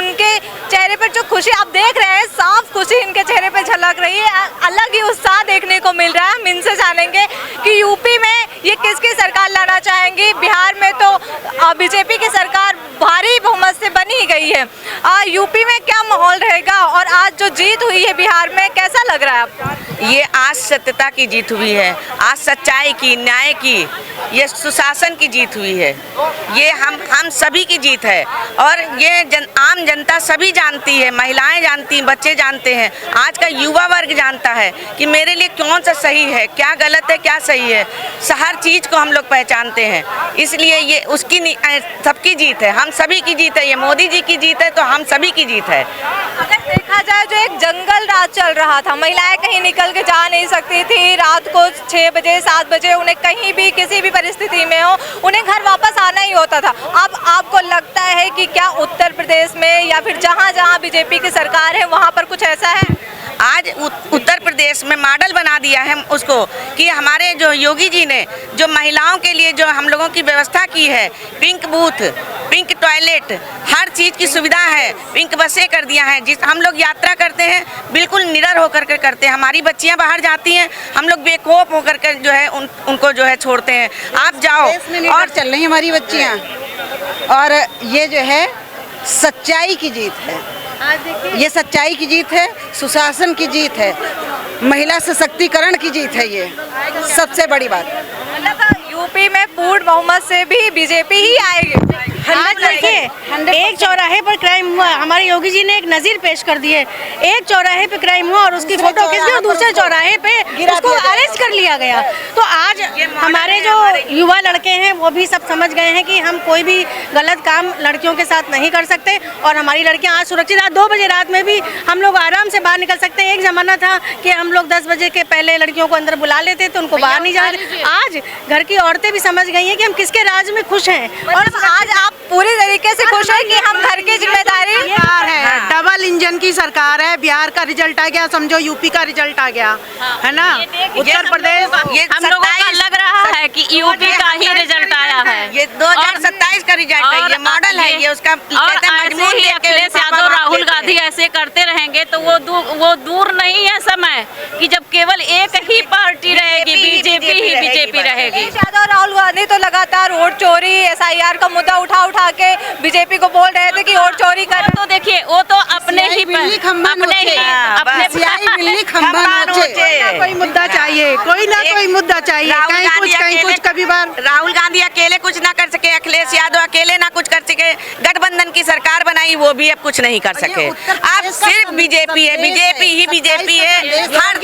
उनके चेहरे पर जो खुशी आप देख रहे हैं, साफ खुशी इनके चेहरे पे झलक रही है, अलग ही उत्साह देखने को मिल रहा है। हम इनसे जानेंगे कि यूपी में ये किसकी सरकार लाना चाहेंगी। बिहार में तो बीजेपी की सरकार भारी बहुमत से बनी ही गई है। यूपी में क्या माहौल रहेगा और आज जो जीत हुई है बिहार में, कैसा लग रहा है आपको? ये आज सत्यता की जीत हुई है, आज सच्चाई की, न्याय की, ये सुशासन की जीत हुई है। ये हम सभी की जीत है और ये आम जनता सभी जानती है, महिलाएं जानती हैं, बच्चे जानते हैं, आज का युवा वर्ग जानता है कि मेरे लिए कौन सा सही है, क्या गलत है, क्या सही है। हर चीज़ को हम लोग पहचानते हैं, इसलिए ये उसकी सबकी जीत है, हम सभी की जीत है। ये मोदी जी की जीत है तो हम सभी की जीत है। अगर देखा जाए जो एक जंगल राज चल रहा था, महिलाएं कहीं निकल के जा नहीं सकती थी, रात को 6 बजे 7 बजे उन्हें कहीं भी किसी भी परिस्थिति में हो उन्हें घर वापस आना ही होता था। अब आपको लगता है कि क्या उत्तर प्रदेश में या फिर जहाँ जहाँ बीजेपी की सरकार है वहाँ पर कुछ ऐसा है? आज उत्तर प्रदेश में मॉडल बना दिया है उसको कि हमारे जो योगी जी ने जो महिलाओं के लिए जो हम लोगों की व्यवस्था की है, पिंक बूथ, पिंक टॉयलेट, हर चीज़ की सुविधा है, पिंक बसें कर दिया है। जिस हम लोग यात्रा करते हैं बिल्कुल निडर होकर के करते हैं। हमारी बच्चियां बाहर जाती हैं, हम लोग बेखौफ होकर के जो है उनको जो है छोड़ते हैं। आप जाओ और चल रही हमारी बच्चियां, और ये जो है सच्चाई की जीत है। ये सच्चाई की जीत है, सुशासन की जीत है, महिला सशक्तिकरण की जीत है। ये सबसे बड़ी बात। मतलब यूपी में पूर्ण बहुमत से भी बीजेपी ही आएगी। आज देखिए, एक चौराहे पर क्राइम हुआ, हमारे योगी जी ने एक नज़ीर पेश कर दी है। एक चौराहे पे क्राइम हुआ और उसकी फोटो खींच दी और दूसरे चौराहे पे उसको अरेस्ट कर लिया गया। तो आज हमारे जो युवा लड़के हैं वो भी सब समझ गए हैं कि हम कोई भी गलत काम लड़कियों के साथ नहीं कर सकते और हमारी लड़कियां आज सुरक्षित। आज 2 बजे रात में भी हम लोग आराम से बाहर निकल सकते हैं। एक ज़माना था कि हम लोग 10 बजे के पहले लड़कियों को अंदर बुला लेते तो उनको बाहर नहीं जाने। आज घर की औरतें भी समझ गई हैं कि हम किसके राज में खुश हैं और आज आप पूरी तरीके से खुश हैं कि हम घर की जिम्मेदारी है। डबल इंजन की सरकार है। बिहार का रिजल्ट आ गया, समझो यूपी का रिजल्ट आ गया, है ना। उत्तर प्रदेश हम लोगों का लग रहा है कि यूपी का ही रिजल्ट आया है। ये 2027 का रिजल्ट है, ये मॉडल है, ये उसका अखिलेश यादव, राहुल गांधी ऐसे करते रहेंगे तो वो दूर नहीं है समय कि जब केवल एक ही पार्टी रहेगी, बीजेपी रहेगी। यादव राहुल गांधी तो लगातार वोट चोरी, SIR का मुद्दा उठा के बीजेपी को बोल रहे थे कि वोट चोरी कर। तो देखिए वो तो अपने ही कोई मुद्दा चाहिए, कोई ना कोई मुद्दा चाहिए, कहीं कुछ कभी बार राहुल गांधी अकेले कुछ ना कर सके, अखिलेश यादव अकेले ना कुछ कर सके, गठबंधन की सरकार बनाई वो भी अब कुछ नहीं कर सके। अब सिर्फ बीजेपी है, बीजेपी है। हर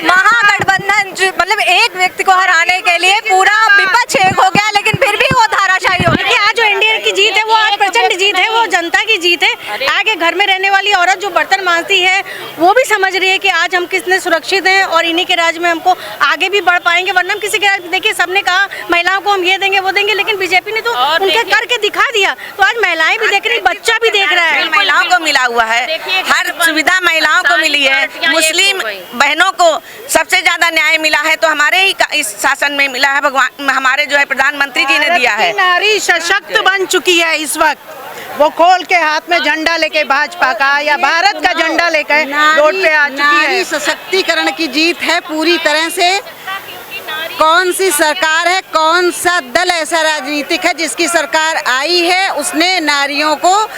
महागठबंधन मतलब एक व्यक्ति को हराने के लिए पूरा विपक्ष एक हो गया, लेकिन फिर भी वो धाराशाही हो गया। आज जो एनडीए की जीत है वो आज प्रचंड जीत है, वो जनता की जीत है। आगे घर में रहने वाली औरत जो बर्तन मांजती है वो भी समझ रही है कि आज हम कितने सुरक्षित हैं और इन्हीं के राज में हमको आगे भी बढ़ पाएंगे। वरना हम किसी के राज, देखिए सबने कहा महिलाओं को हम ये देंगे वो देंगे, लेकिन बीजेपी ने तो उनके करके दिखा दिया। तो आज महिलाएं भी देख रही, बच्चा भी देख रहा है। महिलाओं को मिला हुआ है, हर सुविधा महिलाओं को मिली है। मुस्लिम बहनों को सबसे ज्यादा न्याय मिला है तो हमारे ही इस शासन में मिला है। भगवान हमारे जो है प्रधानमंत्री जी ने दिया है। नारी सशक्त बन चुकी है इस वक्त। वो खोल के हाथ में झंडा लेके भाजपा का या भारत का झंडा लेकर रोड पे आ चुकी है। नारी सशक्तिकरण की जीत है पूरी तरह से। कौन सी सरकार है, कौन सा दल ऐसा राजनीतिक है जिसकी सरकार आई है उसने नारियों को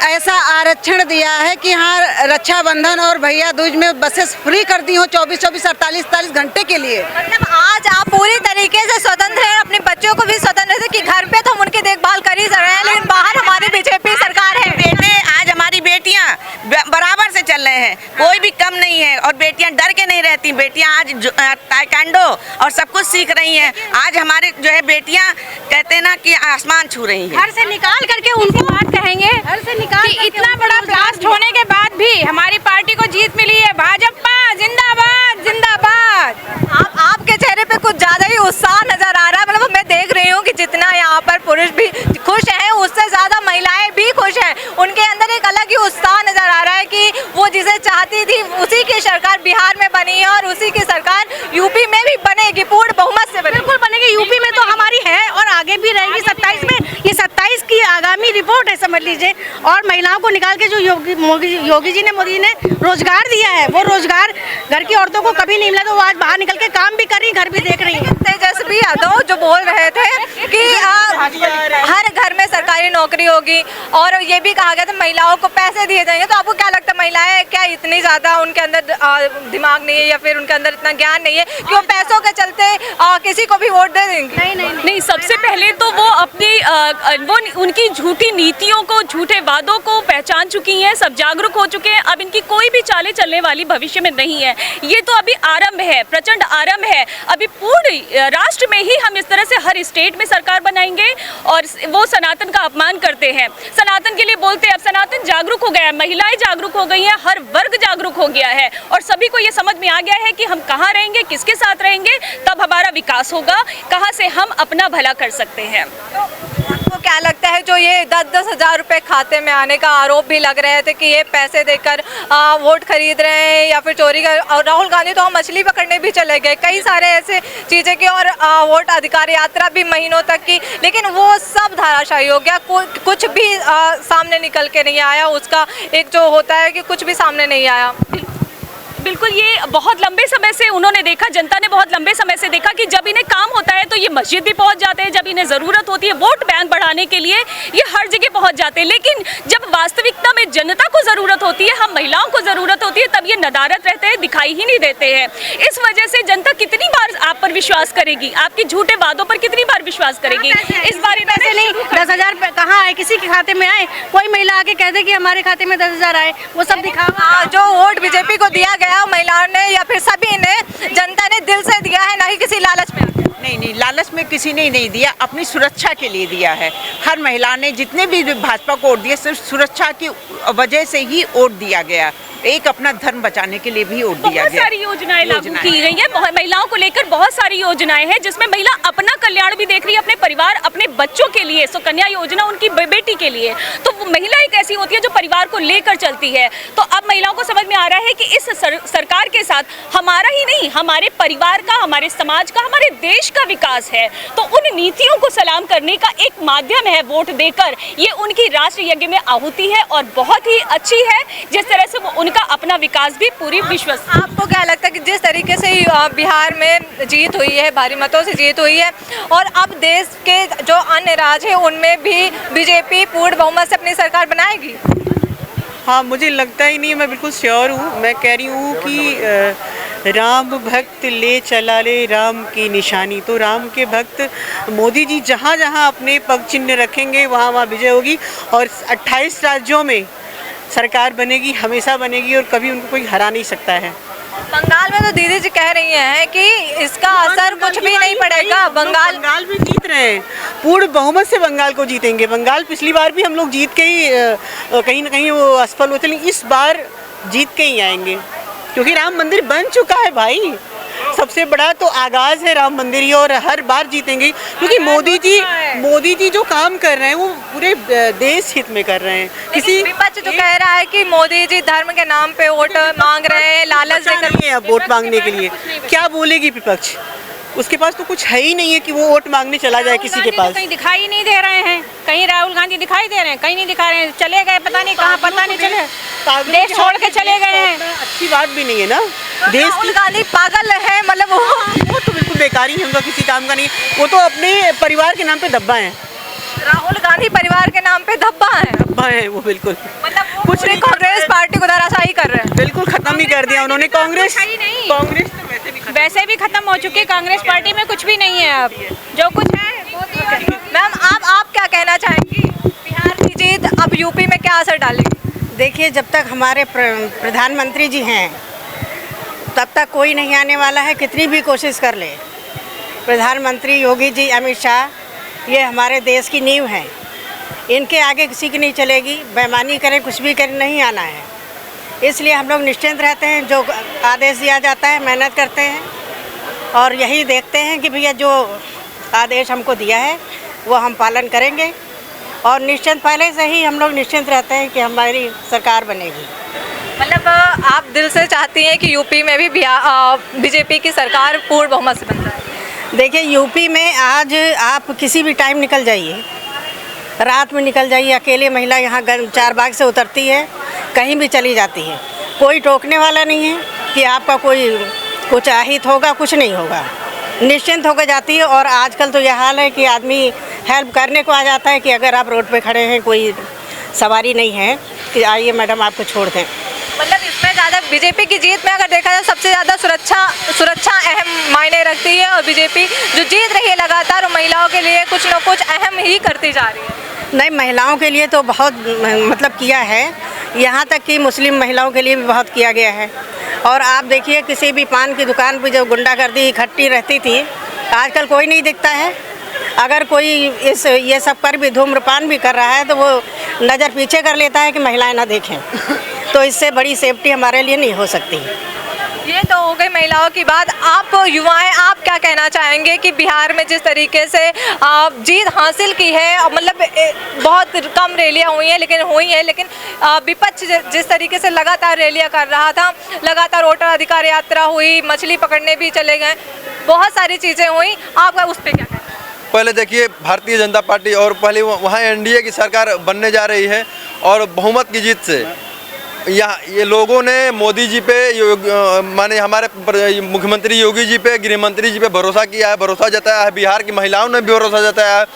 ऐसा आरक्षण दिया है कि हाँ रक्षाबंधन और भैया दूज में बसेस फ्री कर दी हो 24-24, 48-48 घंटे के लिए। मतलब आज आप पूरी तरीके से स्वतंत्र हैं, अपने बच्चों को भी स्वतंत्र है कि घर पे तो हम उनकी देखभाल कर ही रहे हैं, लेकिन बाहर हमारी बीजेपी सरकार है। बेटे आज हमारी बेटियां बराबर से चल रहे हैं, कोई भी कम नहीं है और बेटियां डर के नहीं रहती। बेटियां आज ताइक्वांडो और सब कुछ सीख रही हैं। आज हमारे जो है बेटियां कहते हैं ना कि आसमान छू रही हैं। घर से निकाल करके उनको बात कहेंगे, घर से निकाल कि इतना बड़ा ब्लास्ट होने के बाद भी हमारी पार्टी को जीत मिली है। भाजपा जिंदाबाद, जिंदाबाद। आपके चेहरे पे कुछ ज्यादा ही उत्साह नजर आ रहा है। मतलब मैं देख रही हूँ कि जितना यहाँ पर पुरुष भी खुश हैं उससे ज्यादा महिलाएं भी खुश हैं। उनके अंदर एक अलग ही उत्साह नजर आ रहा है कि वो जिसे चाहती थी उसी की सरकार बिहार में बनी है और उसी की सरकार यूपी में भी बनेगी, पूर्ण बहुमत से बनेगी। बिल्कुल बनेगी, यूपी में तो हमारी है और आगे भी रहेगी 27 में। ये 27 की आगामी रिपोर्ट है समझ लीजिए। और महिलाओं को निकाल के जो योगी जी ने, मोदी जी ने रोजगार दिया है, वो रोजगार घर की औरतों को कभी नहीं मिला, तो वो आज बाहर निकल के काम भी कर रही, घर भी देख रही है। तेजस्वी यादव जो बोल रहे थे कि हर घर में सरकारी नौकरी होगी और ये भी कहा गया था महिलाओं को पैसे दिए जाएंगे, तो आपको क्या लगता है महिलाएं क्या इतनी ज्यादा उनके अंदर दिमाग नहीं है या फिर उनके अंदर इतना ज्ञान नहीं है कि वो पैसों के चलते किसी को भी वोट दे देंगे? नहीं, सबसे पहले तो वो अपनी वो उनकी झूठी नीतियों को, झूठे वादों को पहचान चुकी हैं, सब जागरूक हो चुके हैं। अब इनकी कोई भी चालें चलने वाली भविष्य में नहीं है। ये तो अभी आरंभ है, प्रचंड आरंभ है। अभी पूर्ण राष्ट्र में ही हम इस तरह से हर स्टेट में सरकार बनाएंगे और वो सनातन का अपमान करते हैं, सनातन के लिए बोलते हैं। अब सनातन जागरूक हो गया है, महिलाएं जागरूक हो गई हैं, हर वर्ग जागरूक हो गया है और सभी को ये समझ में आ गया है कि हम कहाँ रहेंगे, किसके साथ रहेंगे, तब हमारा विकास होगा, कहाँ से हम अपना भला कर सकते हैं। आपको क्या लगता है जो ये 10-10 हज़ार रुपए खाते में आने का आरोप भी लग रहे थे कि ये पैसे देकर वोट खरीद रहे हैं या फिर चोरी कर, और राहुल गांधी तो हम मछली पकड़ने भी चले गए, कई सारे ऐसे चीज़ें की, और वोट अधिकार यात्रा भी महीनों तक की, लेकिन वो सब धाराशाही हो गया। कुछ भी सामने निकल के नहीं आया, उसका एक जो होता है कि कुछ भी सामने नहीं आया। बिल्कुल, ये बहुत लंबे समय से उन्होंने देखा, जनता ने बहुत लंबे समय से देखा कि जब इन्हें काम होता है तो ये मस्जिद भी पहुंच जाते हैं, जब इन्हें ज़रूरत होती है वोट बैंक बढ़ाने के लिए ये हर जगह पहुंच जाते हैं, लेकिन जब वास्तविकता में जनता को ज़रूरत होती है, हम महिलाओं को ज़रूरत होती है, तब ये नदारत रहते हैं, दिखाई ही नहीं देते हैं। इस वजह से जनता कितनी बार आप पर विश्वास करेगी, आपके झूठे वादों पर कितनी बार विश्वास करेगी? इस बार पैसे नहीं, 10,000 कहाँ आए, किसी के खाते में आए? कोई महिला आके कह दे कि हमारे खाते में 10,000 आए, वो सब दिखावा। जो वोट बीजेपी को दिया गया महिलाओं ने या फिर सभी ने, जनता ने दिल से दिया है, ना ही किसी लालच में। नहीं, लालच में किसी ने नहीं दिया, अपनी सुरक्षा के लिए दिया है। हर महिला ने, जितने भी भाजपा को वोट दिया, सिर्फ सुरक्षा की वजह से ही वोट दिया गया, एक अपना धर्म बचाने के लिए भी वोट दिया गया। बहुत सारी योजनाएं लागू की गई हैं, महिलाओं को लेकर बहुत सारी योजनाएं हैं जिसमें महिला अपना कल्याण भी देख रही है, अपने परिवार, अपने बच्चों के लिए। सुकन्या योजना उनकी बेटी के लिए, तो महिला एक ऐसी होती है जो परिवार को लेकर चलती है। तो अब महिलाओं को समझ में आ रहा है कि इस सरकार के साथ हमारा ही नहीं, हमारे परिवार का, हमारे समाज का, हमारे देश का विकास है। तो उन नीतियों को सलाम करने का एक माध्यम है वोट देकर, ये उनकी राष्ट्र यज्ञ में आहुति है और बहुत ही अच्छी है, जिस तरह से वो उनका अपना विकास भी पूरी विश्व। आपको क्या लगता है कि जिस तरीके से बिहार में जीत हुई है, भारी मतों से जीत हुई है, और अब देश के जो अन्य राज्य हैं उनमें भी बीजेपी पूर्ण बहुमत से अपनी सरकार बनाएगी? हाँ, मुझे लगता ही नहीं, मैं बिल्कुल श्योर हूँ। मैं कह रही हूँ कि राम भक्त ले चला ले राम की निशानी, तो राम के भक्त मोदी जी जहाँ जहाँ अपने पग चिन्ह रखेंगे वहाँ वहाँ विजय होगी और 28 राज्यों में सरकार बनेगी, हमेशा बनेगी और कभी उनको कोई हरा नहीं सकता है। बंगाल में तो दीदी जी कह रही हैं कि इसका असर कुछ भी नहीं पड़ेगा। बंगाल में जीत रहे हैं, पूर्ण बहुमत से बंगाल को जीतेंगे। बंगाल पिछली बार भी हम लोग जीत के ही कहीं ना कहीं वो असफल होते, लेकिन इस बार जीत के ही आएंगे क्योंकि राम मंदिर बन चुका है भाई। सबसे बड़ा तो आगाज है राम मंदिर ही, और हर बार जीतेंगे क्योंकि मोदी जी जो काम कर रहे हैं वो पूरे देश हित में कर रहे हैं। किसी विपक्ष जो कह रहा है कि मोदी जी धर्म के नाम पे वोट मांग रहे हैं, लालच देकर नहीं है अब वोट मांगने के लिए। क्या बोलेगी विपक्ष? उसके पास तो कुछ है ही नहीं है कि वो वोट मांगने चला जाए किसी के पास। कहीं दिखाई नहीं दे रहे हैं, कहीं राहुल गांधी दिखाई दे रहे हैं, कहीं नहीं दिखा रहे हैं, चले गए पता नहीं कहाँ, पता नहीं चले, देश छोड़ के चले गए हैं। अच्छी बात भी नहीं है ना। देश राहुल गांधी पागल है, मतलब वो तो बिल्कुल बेकार ही है, उनका किसी काम का नहीं। वो तो अपने परिवार के नाम पे धब्बा है। राहुल गांधी परिवार के नाम पे धब्बा है वो बिल्कुल, मतलब कुछ नहीं, कांग्रेस पार्टी को धराशायी कर रहे हैं, बिल्कुल खत्म ही कर दिया उन्होंने। कांग्रेस तो वैसे भी खत्म हो चुकी है, कांग्रेस पार्टी में कुछ भी नहीं है अब, जो कुछ है। मैम आप क्या कहना चाहेंगी, बिहार की जीत अब यूपी में क्या असर डालेगी? देखिए, जब तक हमारे प्रधानमंत्री जी हैं तब तक कोई नहीं आने वाला है, कितनी भी कोशिश कर ले। प्रधानमंत्री योगी जी, अमित शाह, ये हमारे देश की नींव है, इनके आगे किसी की नहीं चलेगी। बेईमानी करें, कुछ भी करें, नहीं आना है। इसलिए हम लोग निश्चिंत रहते हैं, जो आदेश दिया जाता है मेहनत करते हैं और यही देखते हैं कि भैया जो आदेश हमको दिया है वो हम पालन करेंगे, और निश्चिंत पहले से ही हम लोग निश्चिंत रहते हैं कि हमारी सरकार बनेगी। मतलब आप दिल से चाहती हैं कि यूपी में भी बीजेपी की सरकार पूर्ण बहुमत से बन जाए? देखिए, यूपी में आज आप किसी भी टाइम निकल जाइए, रात में निकल जाइए, अकेले महिला यहाँ चार बाग से उतरती है, कहीं भी चली जाती है, कोई टोकने वाला नहीं है कि आपका कोई कुछ आहित होगा, कुछ नहीं होगा, निश्चिंत होकर जाती है। और आजकल तो यह हाल है कि आदमी हेल्प करने को आ जाता है कि अगर आप रोड पे खड़े हैं, कोई सवारी नहीं है, कि आइए मैडम आपको छोड़ दें। मतलब इसमें ज़्यादा बीजेपी की जीत में अगर देखा जाए सबसे ज़्यादा सुरक्षा अहम मायने रखती है, और बीजेपी जो जीत रही है लगातार और महिलाओं के लिए कुछ न कुछ अहम ही करती जा रही है। नहीं, महिलाओं के लिए तो बहुत मतलब किया है, यहाँ तक कि मुस्लिम महिलाओं के लिए भी बहुत किया गया है। और आप देखिए, किसी भी पान की दुकान पर जो गुंडागर्दी इकट्ठी रहती थी, आजकल कोई नहीं दिखता है। अगर कोई ये सब कर भी धूम्रपान भी कर रहा है तो वो नज़र पीछे कर लेता है कि महिलाएं ना देखें। तो इससे बड़ी सेफ्टी हमारे लिए नहीं हो सकती। ये तो हो गई महिलाओं की बात। आप युवाएं, आप क्या कहना चाहेंगे कि बिहार में जिस तरीके से जीत हासिल की है, और मतलब बहुत कम रैलियां हुई हैं लेकिन विपक्ष जिस तरीके से लगातार रैलियां कर रहा था, लगातार वोटर अधिकार यात्रा हुई, मछली पकड़ने भी चले गए, बहुत सारी चीज़ें हुई, आपका उस पर क्या कहना? पहले देखिए, भारतीय जनता पार्टी और पहले वहाँ एनडीए की सरकार बनने जा रही है, और बहुमत की जीत से यहाँ ये लोगों ने मोदी जी पे माने हमारे मुख्यमंत्री योगी जी पे, गृह मंत्री जी पे भरोसा किया है, भरोसा जताया है। बिहार की महिलाओं ने भी भरोसा जताया है।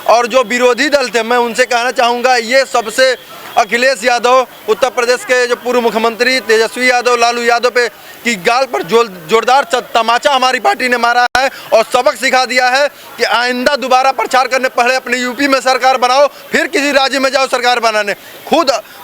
और जो विरोधी दल थे, मैं उनसे कहना चाहूँगा, ये सबसे अखिलेश यादव, उत्तर प्रदेश के जो पूर्व मुख्यमंत्री तेजस्वी यादव, लालू यादव पे की गाल पर जोरदार तमाचा हमारी पार्टी ने मारा है, और सबक सिखा दिया है कि आइंदा दोबारा प्रचार करने पहले अपने यूपी में सरकार बनाओ, फिर किसी राज्य में जाओ सरकार बनाने।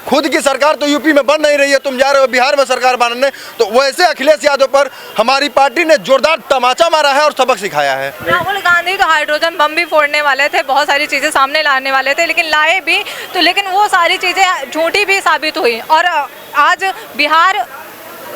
खुद की सरकार तो यूपी में बन नहीं रही है, तुम जा रहे हो बिहार में सरकार बनाने। तो वैसे अखिलेश यादव पर हमारी पार्टी ने जोरदार तमाचा मारा है और सबक सिखाया है। राहुल गांधी तो हाइड्रोजन बम भी फोड़ने वाले थे, बहुत सारी चीज़ें सामने लाने वाले थे, लेकिन लाए भी तो, लेकिन वो सारी चीज़ें झूठी भी साबित हुई, और आज बिहार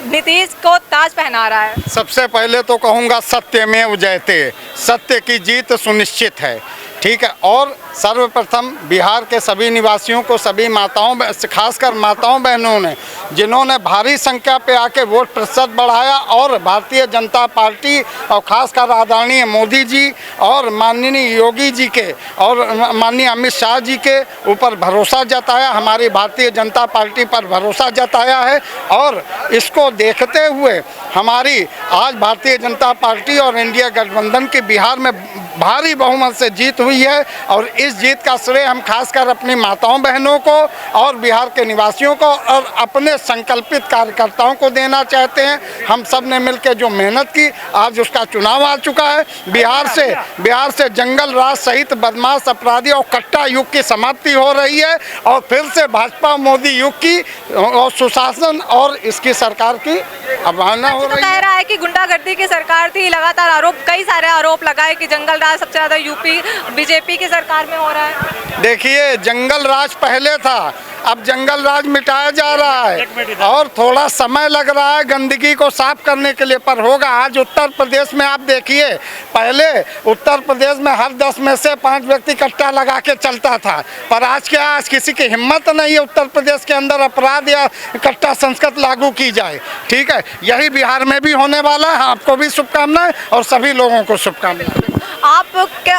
नीतीश को ताज पहना रहा है। सबसे पहले तो कहूँगा, सत्यमेव जयते, सत्य की जीत सुनिश्चित है, ठीक है। और सर्वप्रथम बिहार के सभी निवासियों को, सभी माताओं, खासकर माताओं बहनों ने, जिन्होंने भारी संख्या पे आके वोट प्रतिशत बढ़ाया, और भारतीय जनता पार्टी और खासकर आदरणीय मोदी जी और माननीय योगी जी के और माननीय अमित शाह जी के ऊपर भरोसा जताया, हमारी भारतीय जनता पार्टी पर भरोसा जताया है। और इसको देखते हुए हमारी आज भारतीय जनता पार्टी और इंडिया गठबंधन की बिहार में भारी बहुमत से जीत हुई है। और इस जीत का श्रेय हम खासकर अपनी माताओं बहनों को और बिहार के निवासियों को और अपने संकल्पित कार्यकर्ताओं को देना चाहते हैं। हम सब ने मिलकर जो मेहनत की, आज उसका चुनाव आ चुका है। बिहार से जंगल राज सहित बदमाश, अपराधी और कट्टा युग की समाप्ति हो रही है, और फिर से भाजपा मोदी युग की और सुशासन और इसकी सरकार की अवमानना हो रही है। कह रहा है कि गुंडागर्दी की सरकार थी, लगातार कई सारे आरोप लगाए कि जंगल राज सबसे ज़्यादा यूपी बीजेपी की सरकार में हो रहा है। देखिए, जंगल राज पहले था, अब जंगल राज मिटाया जा रहा है, और थोड़ा समय लग रहा है गंदगी को साफ करने के लिए, पर होगा। आज उत्तर प्रदेश में आप देखिए, पहले उत्तर प्रदेश में हर 10 में से 5 व्यक्ति कट्टा लगा के चलता था, पर आज क्या, आज किसी की हिम्मत नहीं है उत्तर प्रदेश के अंदर अपराध या कट्टा संस्कृत लागू की जाए, ठीक है। यही बिहार में भी होने वाला है। आपको भी शुभकामनाएं और सभी लोगों को शुभकामनाएं।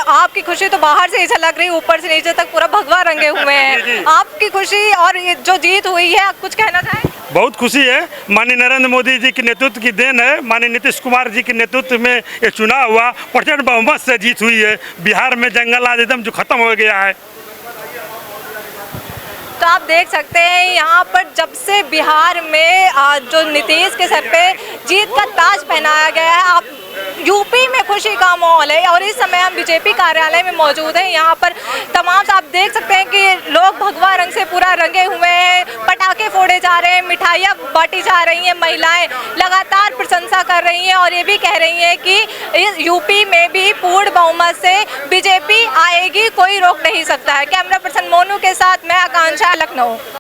आपकी खुशी तो बाहर से ही झलक रही, ऊपर से नीचे तक पूरा भगवा रंगे हुए हैं। आपकी खुशी और ये जो जीत हुई है, कुछ कहना चाहें? बहुत खुशी है, माननीय नरेंद्र मोदी जी के नेतृत्व की देन है। माननीय नीतीश कुमार जी के नेतृत्व में ये चुनाव हुआ, प्रचंड बहुमत से जीत हुई है। बिहार में जंगल राज एकदम जो खत्म हो गया है। तो आप देख सकते हैं यहाँ पर जब से बिहार में जो नीतीश के सर पे जीत का ताज पहनाया गया है, आप यूपी में खुशी का माहौल है। और इस समय हम बीजेपी कार्यालय में मौजूद हैं। यहाँ पर तमाम आप देख सकते हैं कि लोग भगवा रंग से पूरा रंगे हुए हैं, पटाखे फोड़े जा रहे हैं, मिठाइयाँ बांटी जा रही हैं, महिलाएं लगातार प्रशंसा कर रही हैं और ये भी कह रही हैं कि इस यूपी में भी पूर्ण बहुमत से बीजेपी आएगी, कोई रोक नहीं सकता है। कैमरा पर्सन मोनू के साथ मैं आकांक्षा, लखनऊ।